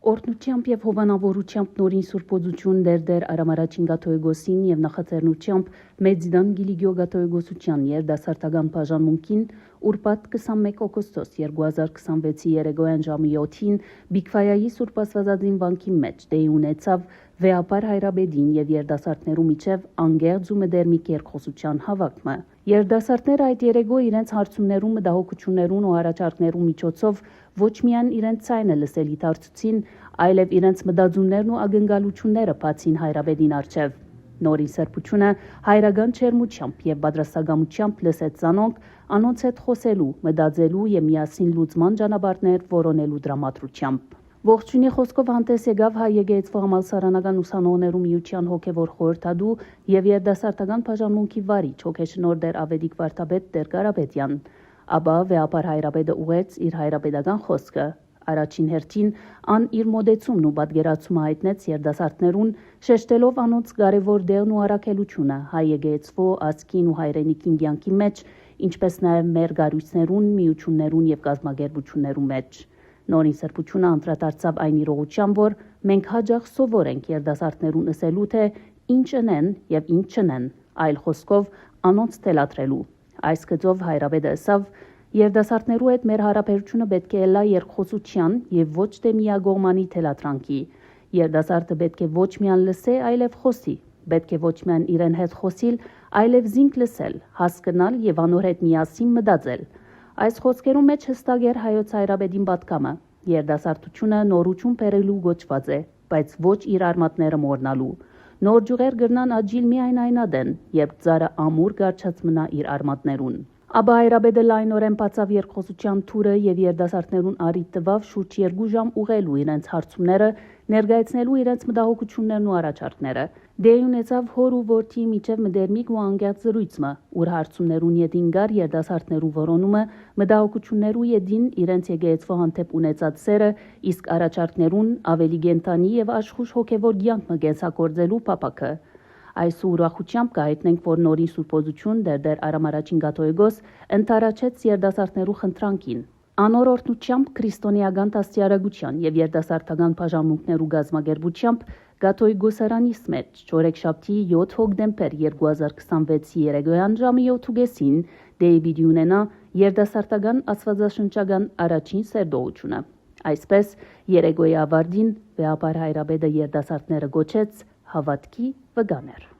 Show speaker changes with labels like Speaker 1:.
Speaker 1: Օրհնությամբ եւ հովանավորությամբ նորին Սուրբոձություն դերդեր Արամարաչին Գաթոյգոսին եւ նախաձեռնությամբ Մեծդան Գիլիգիո Գաթոյգոսության երդասարտական բաժանմունքին Ուրբաթ 21 օգոստոս 2026-ի երեկոյան ժամի 7-ին Բիգվայայի Սուրբ Աստվածածին վանքի մեջ դեի ունեցավ Վեապար Հայրաբեդին եւ երդասարտներու միջև անգերձ ու մդերմիկ երկխոսության հավաքումը։ Երդասարտները այդ երեկո իրենց հարցումներու, մտահոգություններուն ու առաջարկներու միջոցով ոչ միայն իրենց ցայնը լսելի դարձուցին, այլև իրենց մտածումներն ու ակնկալությունները բացին Հայրաբեդին առջև։ Նորին սրբությունը հայրական չերմությամբ եւ պատրաստակամությամբ լսեց ցանոնք անոնց հետ խոսելու, մտածելու եւ միասին լուծման ճանապարհներ որոնելու դրամատրությամբ։ Ողջունի խոսքով հանդես եկավ Հայ եկեղեցու համալսարանական ուսանողներու միության հոգևոր խորհրդադու եւ երդասարտական բաժանմունքի վարիչ հոգեշնորհ դեր Ավետիք Վարդապետ Տեր Կարապետյան, ապա Վեապար Հայրաբեդը ուղեց իր հայրաբեդական խոսքը։ Առաջին հերթին ան իր մոդեցումն ու պատկերացումը հայտնեց երդասարտներուն, շեշտելով անոնց կարևոր դերն ու առաքելությունը հայ եկեղեցու ազգին ու հայրենիքին կյանքի մեջ, ինչպես նաեւ մեր գարույցներուն, միություններուն եւ կազմակերպություններու մեջ։ Նորին սրբությունը անդրադարձավ այն իրողությամբ, որ մենք հաջող սովորենք երդասարտներուն ըսելու, թե ինչ ընեն եւ ինչ չնեն, այլ խոսքով անոնց թելադրելու։ Այս գծով Հայրաբեդը ասավ. երդասարտներու հետ մեր հարաբերությունը պետք է լա երկխոսության եւ ոչ թե միագողմանի թելադրանքի։ Երդասարտը պետք է ոչ միայն լսե, այլև խոսի։ Պետք է ոչ միայն իրեն հետ խոսիլ, այլև զինք լսել, հասկանալ եւ անոր հետ միասին մտածել։ Այս խոսքերու մեջ հստակ էր հայոց Հայրաբեդին պատկամը։ Երդասարտությունը նորություն բերելու գոչված է, բայց ոչ իր արմատները մոռնալու։ Նոր ջուղեր գրնան աջիլ միայն այնադեն, երբ ծառը ամուր գարչած մնա իր արմատներուն։ Ապա Հայրաբեդը լայնորեն բացավ երկխոսության թուրը եւ երդասարտներուն առիթ տվավ շուրջ 2 ժամ ուղղելու իրենց հարցումները, ներկայացնելու իրենց մտահոգություններն ու առաջարկները։ Դեի ունեցավ հոր ու որդի միջև մդերմիկ ու անգերձ զրույցը, ուր հարցումներուն յետին գար երդասարտներու որոնումը, մտահոգություններու յետին իրենց եկեղեցու հանդեպ ունեցած սերը, իսկ առաջարկներուն ավելի գենթանի եւ աշխուժ հոգեվոր կյանք մգեցակորձելու փապակը։ Այս ուրախությամբ կհայտնենք, որ նորին Սուրբոձություն դերդեր Արամարաչին Գաթոյգոս ընթարաչեց երդասարտներու խնդրանքին։ Անոր օրհնությամբ քրիստոնեական դաստիարակության եւ երդասարտական բաժանմունքներու գազմագերբությամբ Գաթոյգոսարանիս մեջ չորեքշաբթի 7 հոկտեմբեր 2026-ի երեկոյան ժամի 7-ին դեյբիդի ունենա երդասարտական աստվածաշնչական առաջին սերտողությունը։ Այսպես երեկոյի ավարտին Վեապար Հայրաբեդը երդասարտները գոչեց հավատքի վկաներ։